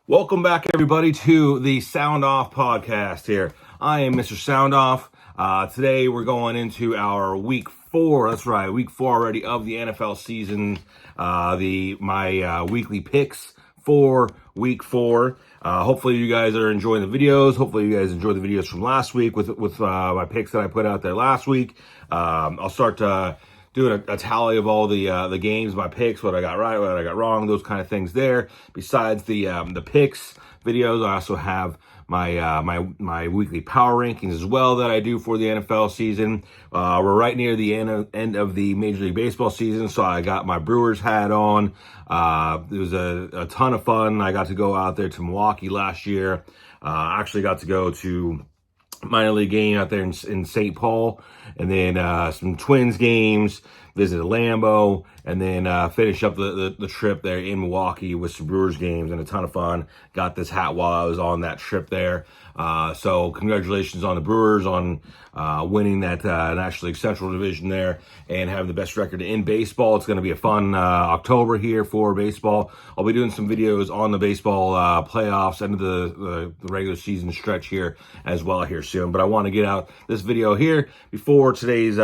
Welcome back, everybody, to the Sound Off podcast here. I am Mr. Sound Off. Today, we're going into our week 4. That's right, week 4 already of the NFL season. My weekly picks for week 4. Hopefully, you guys are enjoying the videos. Hopefully, you guys enjoyed the videos from last week with my picks that I put out there last week. I'll start doing a tally of all the games, my picks, what I got right, what I got wrong, those kind of things there. Besides the picks videos, I also have my weekly power rankings as well that I do for the NFL season. We're right near the end of the Major League Baseball season, so I got my Brewers hat on. It was a ton of fun. I got to go out there to Milwaukee last year. I actually got to go to minor league game out there in St. Paul, and then some Twins games, visited Lambeau, and then finish up the trip there in Milwaukee with some Brewers games and a ton of fun. Got this hat while I was on that trip there. So congratulations on the Brewers on winning that National League Central Division there and having the best record in baseball. It's going to be a fun October here for baseball. I'll be doing some videos on the baseball playoffs, end of the regular season stretch here as well here soon. But I want to get out this video here before today's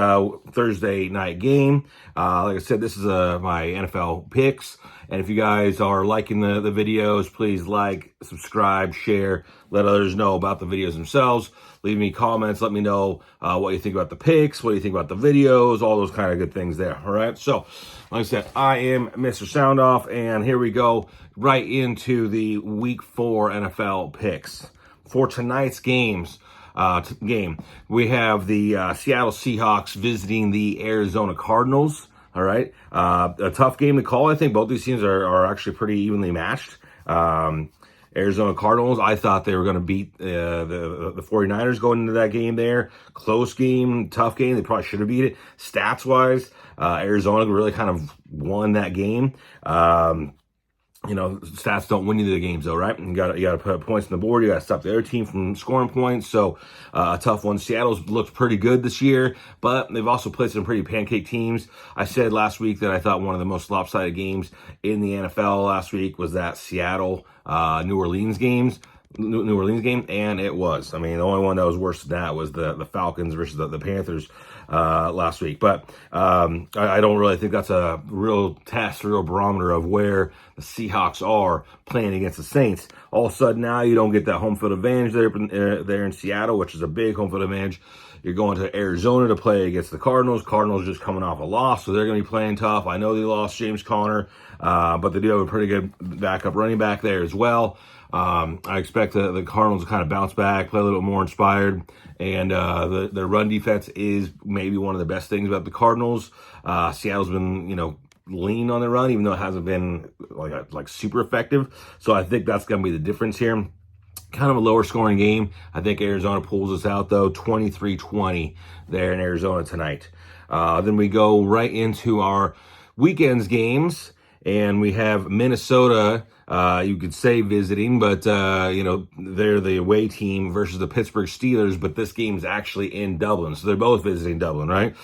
Thursday night game. Like I said, this is my NFL picks. And if you guys are liking the videos, please like, subscribe, share, let others know about the videos themselves. Leave me comments. Let me know what you think about the picks, what you think about the videos, all those kind of good things there. All right. So, like I said, I am Mr. Sound Off, and here we go right into the Week 4 NFL picks. For tonight's game, we have the Seattle Seahawks visiting the Arizona Cardinals. All right. A tough game to call. I think both these teams are actually pretty evenly matched. Arizona Cardinals, I thought they were going to beat the 49ers going into that game there. Close game, tough game. They probably should have beat it. Stats-wise, Arizona really kind of won that game. Stats don't win you the games, though, right? You got to put points on the board. You got to stop the other team from scoring points. So a tough one. Seattle's looked pretty good this year, but they've also played some pretty pancake teams. I said last week that I thought one of the most lopsided games in the NFL last week was that Seattle New Orleans game, and it was. I mean, the only one that was worse than that was the Falcons versus the Panthers last week. But I don't really think that's a real test, a real barometer of where the Seahawks are playing against the Saints. All of a sudden now you don't get that home field advantage there in Seattle, which is a big home field advantage. You're going to Arizona to play against the Cardinals. Cardinals just coming off a loss, so they're going to be playing tough. I know they lost James Conner, but they do have a pretty good backup running back there as well. I expect the Cardinals to kind of bounce back, play a little bit more inspired, and their run defense is maybe one of the best things about the Cardinals. Seattle's been, lean on the run, even though it hasn't been like super effective. So I think that's going to be the difference here. Kind of a lower scoring game. I think Arizona pulls us out, though, 23-20 there in Arizona tonight. Then we go right into our weekend's games, and we have Minnesota, you could say visiting, but, they're the away team versus the Pittsburgh Steelers, but this game's actually in Dublin, so they're both visiting Dublin, right?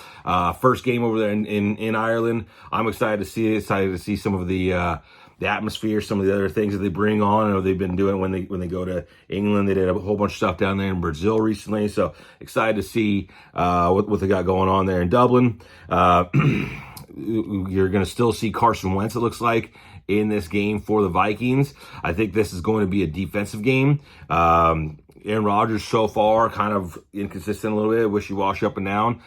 First game over there in Ireland. I'm excited to see some of the atmosphere, some of the other things that they bring on, or they've been doing when they go to England. They did a whole bunch of stuff down there in Brazil recently, so excited to see what they got going on there in Dublin. You're going to still see Carson Wentz, it looks like, in this game for the Vikings. I think this is going to be a defensive game. Aaron Rodgers so far kind of inconsistent a little bit, wishy-washy up and down.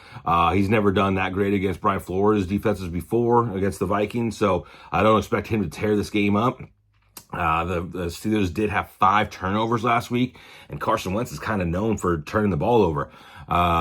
He's never done that great against Brian Flores' defenses before against the Vikings, so I don't expect him to tear this game up. The Steelers did have 5 turnovers last week, and Carson Wentz is kind of known for turning the ball over.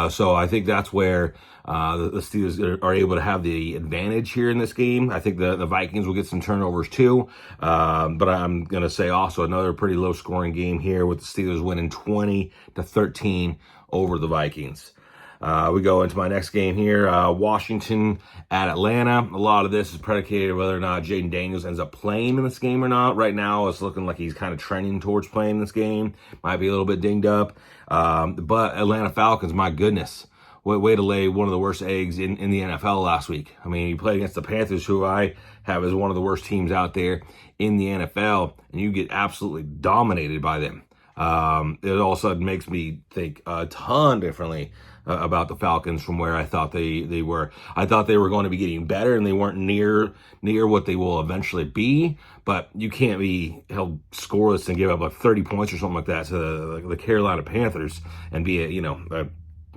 So I think that's where the Steelers are able to have the advantage here in this game. I think the Vikings will get some turnovers too. But I'm going to say also another pretty low scoring game here with the Steelers winning 20-13 over the Vikings. We go into my next game here, Washington at Atlanta. A lot of this is predicated whether or not Jaden Daniels ends up playing in this game or not. Right now, it's looking like he's kind of trending towards playing this game. Might be a little bit dinged up. But Atlanta Falcons, my goodness. way to lay one of the worst eggs in the NFL last week. I mean, you played against the Panthers, who I have as one of the worst teams out there in the NFL, and you get absolutely dominated by them. It all of a sudden makes me think a ton differently about the Falcons from where I thought they were. I thought they were going to be getting better, and they weren't near what they will eventually be. But you can't be held scoreless and give up like 30 points or something like that to the Carolina Panthers and be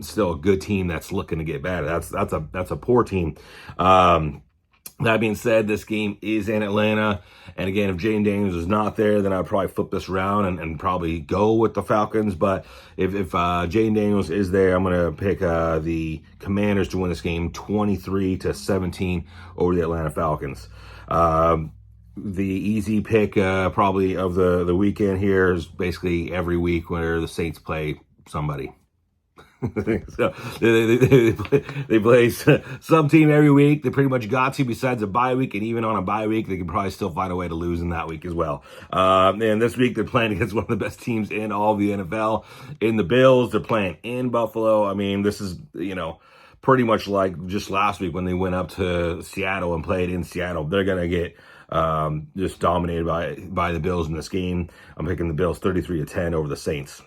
still a good team that's looking to get better. That's a poor team. That being said, this game is in Atlanta. And again, if Jayden Daniels is not there, then I'd probably flip this around and probably go with the Falcons. But if Jayden Daniels is there, I'm going to pick the Commanders to win this game 23-17 over the Atlanta Falcons. The easy pick probably of the weekend here is basically every week where the Saints play somebody. So they play some team every week. They pretty much got to, besides a bye week, and even on a bye week, they can probably still find a way to lose in that week as well. And this week they're playing against one of the best teams in all of the NFL, in the Bills. They're playing in Buffalo. I mean, this is pretty much like just last week when they went up to Seattle and played in Seattle. They're gonna get just dominated by the Bills in this game. I'm picking the Bills 33-10 over the Saints.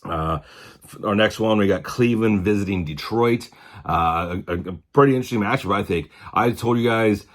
Our next one, we got Cleveland visiting Detroit. A pretty interesting matchup, I think. I told you guys,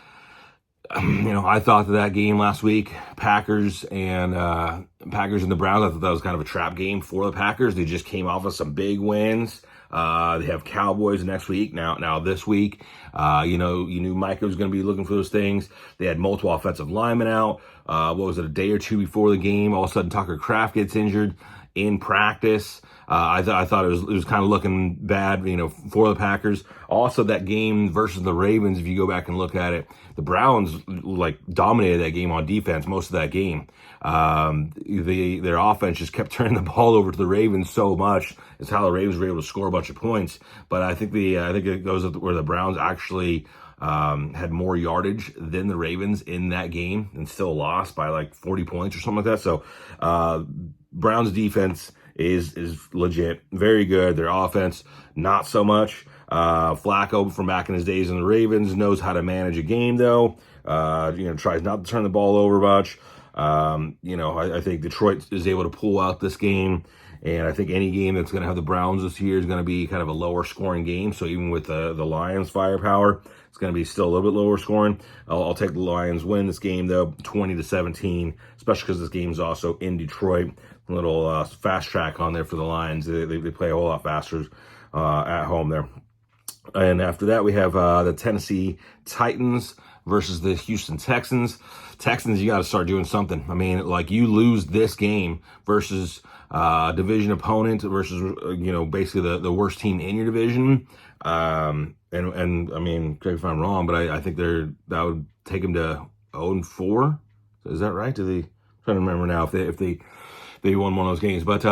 I thought that game last week, Packers and the Browns, I thought that was kind of a trap game for the Packers. They just came off of some big wins. They have Cowboys next week. Now this week, you knew Micah was going to be looking for those things. They had multiple offensive linemen out. What was it, a day or two before the game? All of a sudden, Tucker Kraft gets injured in practice. I thought it was kind of looking bad, for the Packers. Also, that game versus the Ravens, if you go back and look at it, the Browns dominated that game on defense most of that game. Their offense just kept turning the ball over to the Ravens so much. It's how the Ravens were able to score a bunch of points. But I think it goes where the Browns actually had more yardage than the Ravens in that game and still lost by like 40 points or something like that. So Browns defense is legit, very good. Their offense, not so much. Flacco, from back in his days in the Ravens, knows how to manage a game though. Tries not to turn the ball over much. I think Detroit is able to pull out this game. And I think any game that's going to have the Browns this year is going to be kind of a lower scoring game. So even with the Lions' firepower, it's going to be still a little bit lower scoring. I'll take the Lions win this game though, 20-17, especially because this game is also in Detroit. A little fast track on there for the Lions. They play a whole lot faster at home there. And after that, we have the Tennessee Titans versus the Houston Texans. Texans, you got to start doing something. I mean, you lose this game versus division opponent versus basically the worst team in your division. And I mean, correct me if I'm wrong, but I think that would take them to 0-4. Is that right? I'm trying to remember now if they won one of those games, but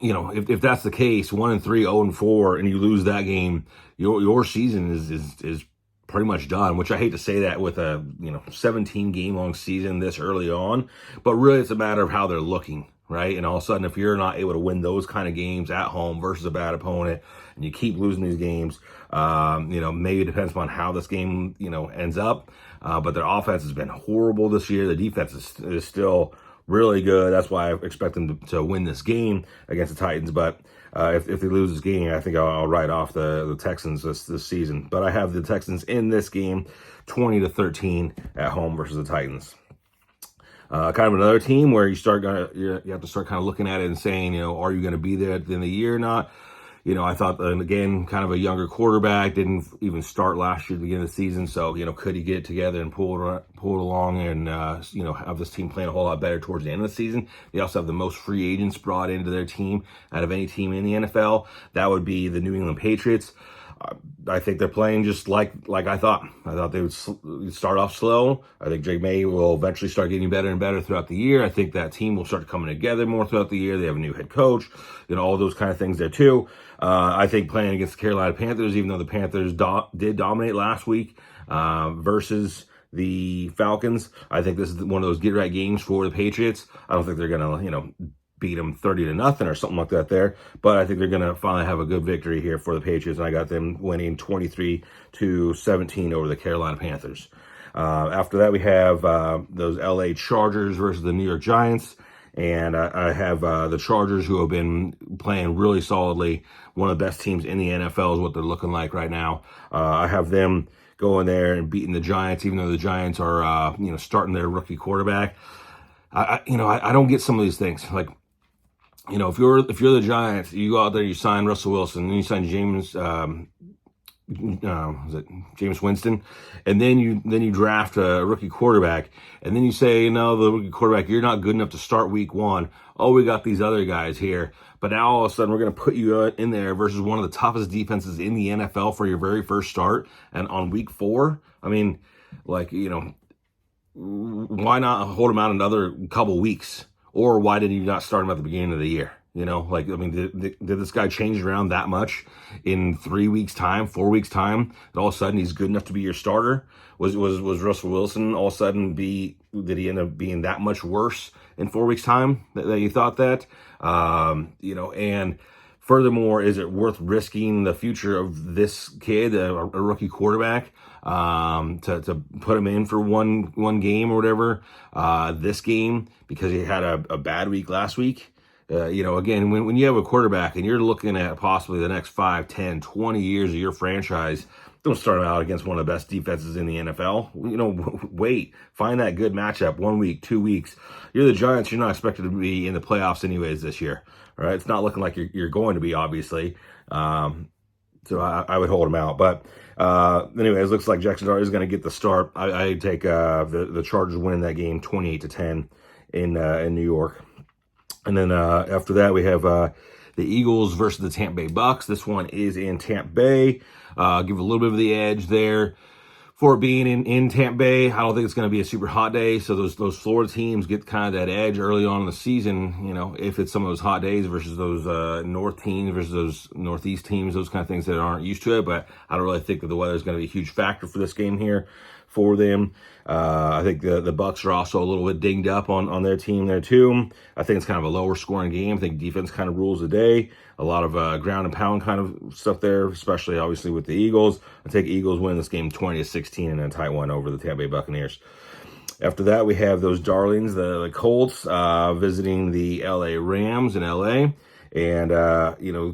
if that's the case, 1-3, 0-4, and you lose that game, your season is pretty much done. Which I hate to say that with a 17 game long season this early on, but really it's a matter of how they're looking, right? And all of a sudden, if you're not able to win those kind of games at home versus a bad opponent, and you keep losing these games, maybe it depends upon how this game ends up. But their offense has been horrible this year. The defense is still really good. That's why I expect them to win this game against the Titans. But if they lose this game, I think I'll write off the Texans this season. But I have the Texans in this game, 20-13 at home versus the Titans. Kind of another team where you have to start kind of looking at it and saying, are you going to be there at the end of the year or not? I thought, again, kind of a younger quarterback, didn't even start last year at the beginning of the season. So, could he get it together and pull it along and, have this team playing a whole lot better towards the end of the season? They also have the most free agents brought into their team out of any team in the NFL. That would be the New England Patriots. I think they're playing just like I thought. I thought they would start off slow. I think Drake May will eventually start getting better and better throughout the year. I think that team will start coming together more throughout the year. They have a new head coach, all those kind of things there too. I think playing against the Carolina Panthers, even though the Panthers did dominate last week versus the Falcons, I think this is one of those get-right games for the Patriots. I don't think they're going to, beat them 30-0 or something like that there. But I think they're going to finally have a good victory here for the Patriots, and I got them winning 23-17 over the Carolina Panthers. After that, we have those LA Chargers versus the New York Giants. And I have the Chargers, who have been playing really solidly. One of the best teams in the NFL is what they're looking like right now. I have them going there and beating the Giants, even though the Giants are, starting their rookie quarterback. I don't get some of these things. Like, if you're the Giants, you go out there, you sign Russell Wilson, and you sign James Winston, and then you draft a rookie quarterback, and then you say, no, the rookie quarterback, you're not good enough to start week one. Oh, we got these other guys here, but now all of a sudden we're going to put you in there versus one of the toughest defenses in the NFL for your very first start, and on week 4. I mean, why not hold him out another couple weeks? Or why did you not start him at the beginning of the year? Did this guy change around that much in 3 weeks' time, 4 weeks' time, that all of a sudden he's good enough to be your starter? Was Russell Wilson all of a sudden did he end up being that much worse in 4 weeks' time that you thought that? And furthermore, is it worth risking the future of this kid, a rookie quarterback, to put him in for one game or whatever, this game, because he had a bad week last week? Again, when you have a quarterback and you're looking at possibly the next 5, 10, 20 years of your franchise, don't start him out against one of the best defenses in the NFL. Wait, find that good matchup 1 week, 2 weeks. You're the Giants. You're not expected to be in the playoffs anyways this year. All right, it's not looking like you're going to be, obviously. So I would hold him out. But anyways, it looks like Jacksonville is going to get the start. I take the Chargers winning that game 28-10 in New York. And then after that, we have the Eagles versus the Tampa Bay Bucks. This one is in Tampa Bay. Give a little bit of the edge there for it being in Tampa Bay. I don't think it's going to be a super hot day, so those Florida teams get kind of that edge early on in the season. If it's some of those hot days versus those North teams versus those Northeast teams, those kind of things that aren't used to it. But I don't really think that the weather is going to be a huge factor for this game here for them. I think the Bucks are also a little bit dinged up on their team there too. I think it's kind of a lower scoring game. I think defense kind of rules the day. A lot of ground and pound kind of stuff there, especially obviously with the Eagles. I take Eagles win this game 20-16 and a tight one over the Tampa Bay Buccaneers. After that, we have those darlings, the Colts, visiting the LA Rams in LA. And,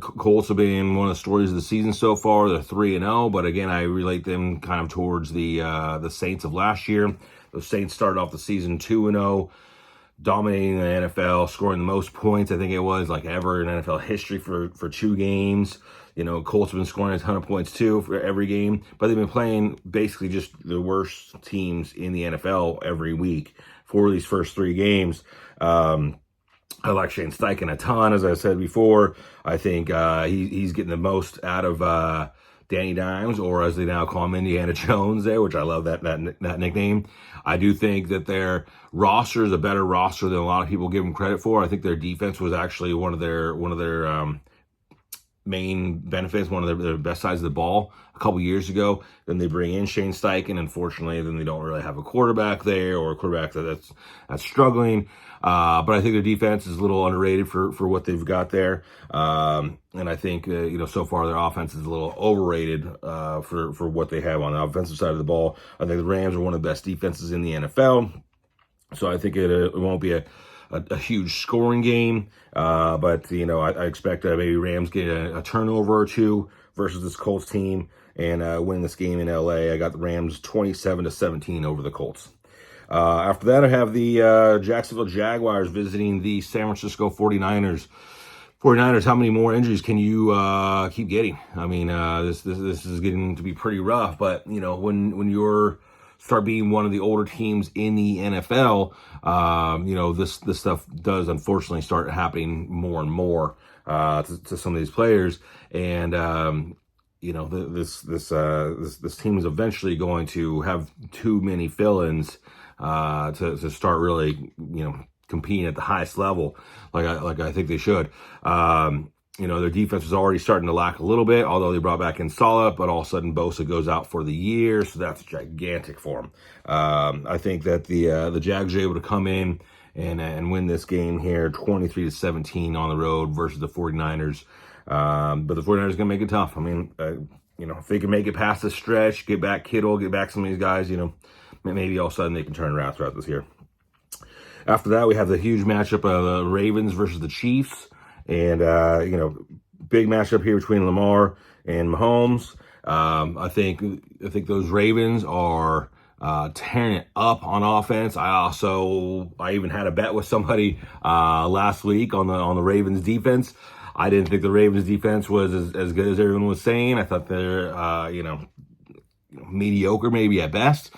Colts have been one of the stories of the season so far. They're 3-0, but again, I relate them kind of towards the Saints of last year. Those Saints started off the season 2-0, dominating the NFL, scoring the most points, I think it was, like ever in NFL history for 2 games. Colts have been scoring a ton of points too for every game, but they've been playing basically just the worst teams in the NFL every week for these first 3 games. I like Shane Steichen a ton, as I said before. I think he's getting the most out of Danny Dimes, or as they now call him, Indiana Jones there, which I love that nickname. I do think that their roster is a better roster than a lot of people give them credit for. I think their defense was actually one of their main benefits, one of their best sides of the ball a couple years ago. Then they bring in Shane Steichen. Unfortunately, then they don't really have a quarterback there, or a quarterback that's struggling. But I think their defense is a little underrated for what they've got there. And I think, so far their offense is a little overrated for what they have on the offensive side of the ball. I think the Rams are one of the best defenses in the NFL. So I think it won't be a huge scoring game. But I expect maybe Rams get a turnover or 2 versus this Colts team and win this game in LA. I got the Rams 27-17 over the Colts. After that, I have the Jacksonville Jaguars visiting the San Francisco 49ers. 49ers, how many more injuries can you keep getting? I mean, this is getting to be pretty rough. But when you're start being one of the older teams in the NFL, this stuff does unfortunately start happening more and more to some of these players. And this team is eventually going to have too many fill-ins to start really, competing at the highest level, like I think they should. Their defense was already starting to lack a little bit, although they brought back in Saleh, but all of a sudden Bosa goes out for the year, so that's gigantic for them. I think that the Jags are able to come in and win this game here 23-17 on the road versus the 49ers. But the 49ers are going to make it tough. I mean, if they can make it past the stretch, get back Kittle, get back some of these guys, maybe all of a sudden they can turn around throughout this year. After that, we have the huge matchup of the Ravens versus the Chiefs. And, big matchup here between Lamar and Mahomes. I think those Ravens are tearing it up on offense. I even had a bet with somebody last week on the Ravens defense. I didn't think the Ravens defense was as good as everyone was saying. I thought they're mediocre maybe at best.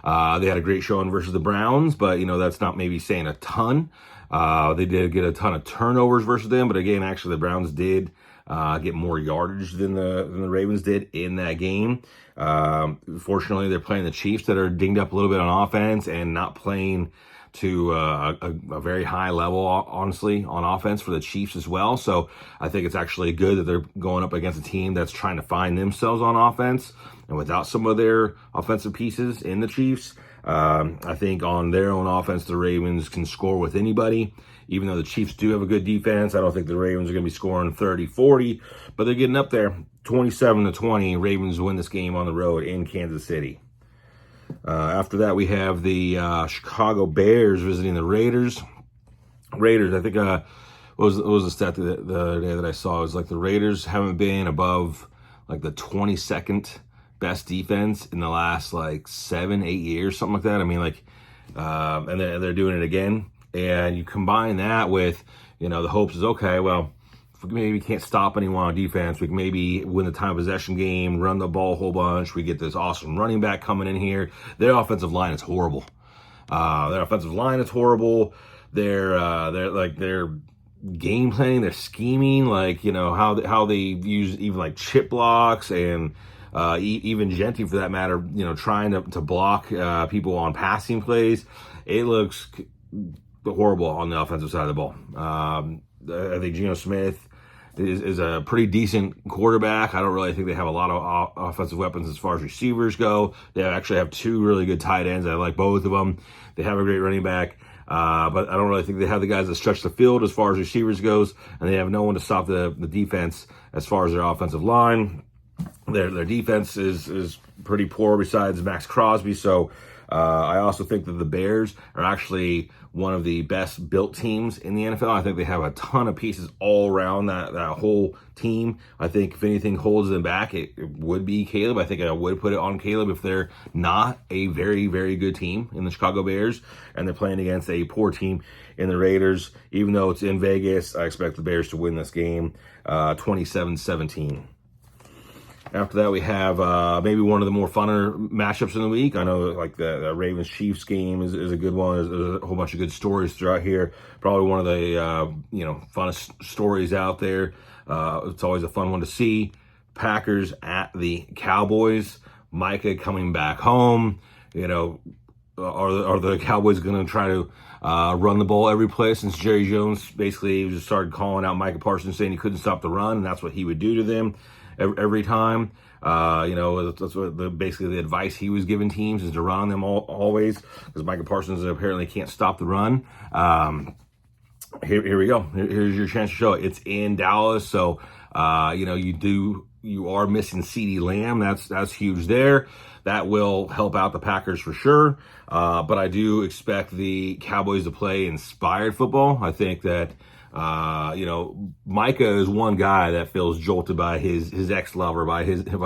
They had a great showing versus the Browns, but that's not maybe saying a ton. They did get a ton of turnovers versus them, but again, actually the Browns did get more yardage than the Ravens did in that game. Fortunately, they're playing the Chiefs that are dinged up a little bit on offense and not playing to a very high level, honestly, on offense for the Chiefs as well. So I think it's actually good that they're going up against a team that's trying to find themselves on offense. And without some of their offensive pieces in the Chiefs, I think on their own offense, the Ravens can score with anybody. Even though the Chiefs do have a good defense, I don't think the Ravens are going to be scoring 30, 40, but they're getting up there. 27-20, Ravens win this game on the road in Kansas City. After that, we have the Chicago Bears visiting the Raiders. Raiders, I think, what was the stat the other day that I saw? It was like the Raiders haven't been above like the 22nd best defense in the last like 7-8 years, something like that. I mean, and they're doing it again. And you combine that with, the hopes is, okay, well, if we maybe can't stop anyone on defense, we can maybe win the time possession game, run the ball a whole bunch. We get this awesome running back coming in here. Their offensive line is horrible. Their game planning, their scheming, how they use even like chip blocks and even Gentry for that matter, trying to block people on passing plays. It looks horrible on the offensive side of the ball. I think Geno Smith is a pretty decent quarterback. I don't really think they have a lot of offensive weapons as far as receivers go. They actually have two really good tight ends. I like both of them. They have a great running back. But I don't really think they have the guys that stretch the field as far as receivers goes, and they have no one to stop the defense as far as their offensive line. Their defense is pretty poor besides Max Crosby. So I also think that the Bears are actually one of the best built teams in the NFL. I think they have a ton of pieces all around that whole team. I think if anything holds them back, it would be Caleb. I think I would put it on Caleb if they're not a very, very good team in the Chicago Bears and they're playing against a poor team in the Raiders. Even though it's in Vegas, I expect the Bears to win this game 27-17. After that, we have maybe one of the more funner matchups in the week. I know like the Ravens-Chiefs game is a good one. There's a whole bunch of good stories throughout here. Probably one of the funnest stories out there. It's always a fun one to see. Packers at the Cowboys. Micah coming back home. Are the Cowboys going to try to run the ball every play since Jerry Jones basically just started calling out Micah Parsons saying he couldn't stop the run, and that's what he would do to them every time. That's what basically the advice he was giving teams is to run on them always, because Micah Parsons apparently can't stop the run. Here we go. Here's your chance to show it. It's in Dallas, so you are missing CeeDee Lamb. That's huge there. That will help out the Packers for sure. But I do expect the Cowboys to play inspired football. I think that Micah is one guy that feels jolted by his ex-lover, by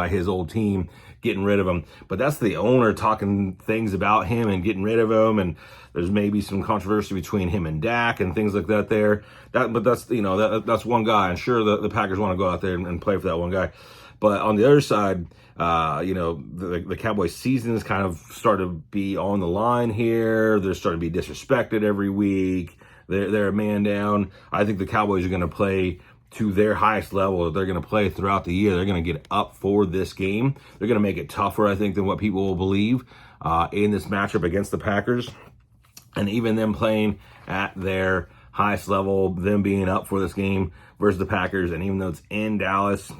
his old team getting rid of him. But that's the owner talking things about him and getting rid of him. And there's maybe some controversy between him and Dak and things like that there. But that's one guy. And sure, the Packers want to go out there and play for that one guy. But on the other side, the Cowboys season is kind of starting to be on the line here. They're starting to be disrespected every week. They're a man down. I think the Cowboys are going to play to their highest level that they're going to play throughout the year. They're going to get up for this game. They're going to make it tougher, I think, than what people will believe in this matchup against the Packers. And even them playing at their highest level, them being up for this game versus the Packers, and even though it's in Dallas,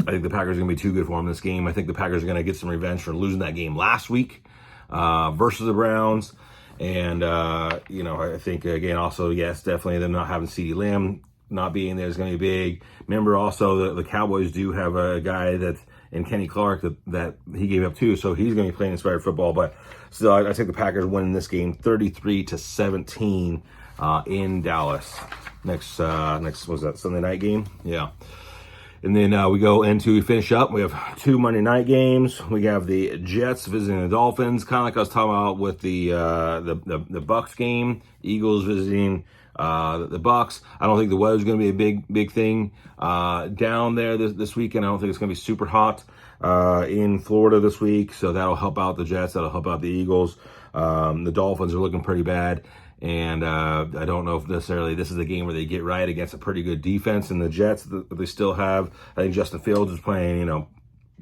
I think the Packers are going to be too good for them this game. I think the Packers are going to get some revenge for losing that game last week versus the Browns. And, I think, again, also, yes, definitely them not having CeeDee Lamb not being there is going to be big. Remember, also, the Cowboys do have a guy in Kenny Clark that he gave up too, so he's going to be playing inspired football. But still, I take the Packers winning this game 33-17 in Dallas. Next was that Sunday night game? Yeah. And then we finish up. We have 2 Monday night games. We have the Jets visiting the Dolphins, kind of like I was talking about with the Bucks game. Eagles visiting the Bucks. I don't think the weather's going to be a big thing down there this weekend. I don't think it's going to be super hot in Florida this week, so that'll help out the Jets. That'll help out the Eagles. The Dolphins are looking pretty bad. And I don't know if necessarily this is a game where they get right against a pretty good defense. And the Jets, they still have, I think Justin Fields is playing,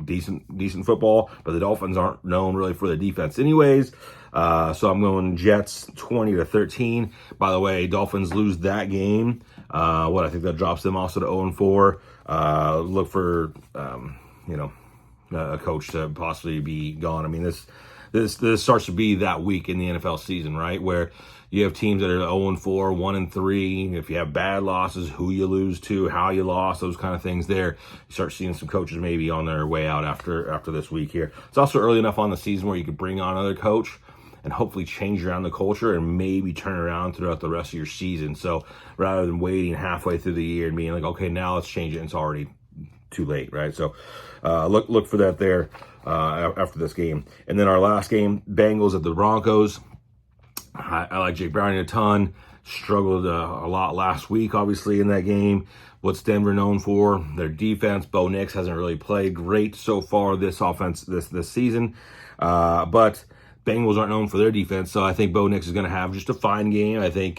decent football. But the Dolphins aren't known really for their defense anyways. So I'm going Jets 20-13. By the way, Dolphins lose that game. I think that drops them also to 0-4. Look for, a coach to possibly be gone. I mean, this starts to be that week in the NFL season, right? Where you have teams that are 0-4, 1-3. If you have bad losses, who you lose to, how you lost, those kind of things there. You start seeing some coaches maybe on their way out after this week here. It's also early enough on the season where you could bring on another coach and hopefully change around the culture and maybe turn around throughout the rest of your season. So rather than waiting halfway through the year and being like, okay, now let's change it, and it's already too late, right? So look for that there after this game. And then our last game, Bengals at the Broncos. I like Jake Browning a ton. Struggled a lot last week, obviously, in that game. What's Denver known for? Their defense. Bo Nix hasn't really played great so far this season. But Bengals aren't known for their defense, so I think Bo Nix is going to have just a fine game. I think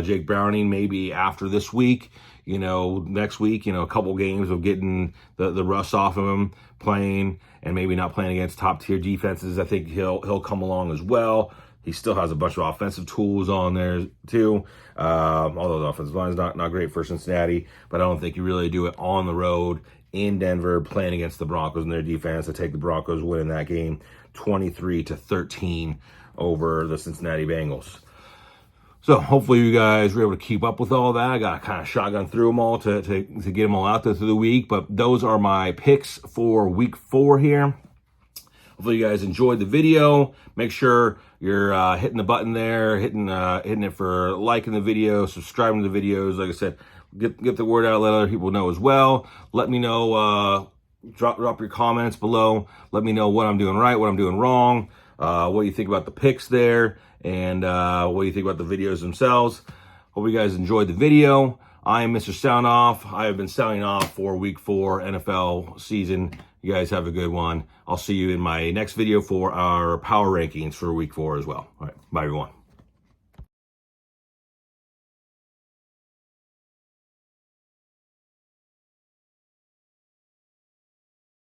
Jake Browning maybe after this week, next week, a couple games of getting the rust off of him, playing, and maybe not playing against top-tier defenses. I think he'll come along as well. He still has a bunch of offensive tools on there too. Although the offensive line is not great for Cincinnati, but I don't think you really do it on the road in Denver playing against the Broncos and their defense. I take the Broncos winning that game 23-13 over the Cincinnati Bengals. So hopefully you guys were able to keep up with all that. I got kind of shotgun through them all to get them all out there through the week. But those are my picks for week 4 here. Hopefully you guys enjoyed the video. Make sure you're hitting the button there, hitting it for liking the video, subscribing to the videos. Like I said, get the word out, let other people know as well. Let me know, drop your comments below. Let me know what I'm doing right, what I'm doing wrong, what do you think about the picks there, and what do you think about the videos themselves. Hope you guys enjoyed the video. I am Mr. Sound Off. I have been sounding off for week 4 NFL season. You guys have a good one. I'll see you in my next video for our power rankings for week 4 as well. All right. Bye, everyone.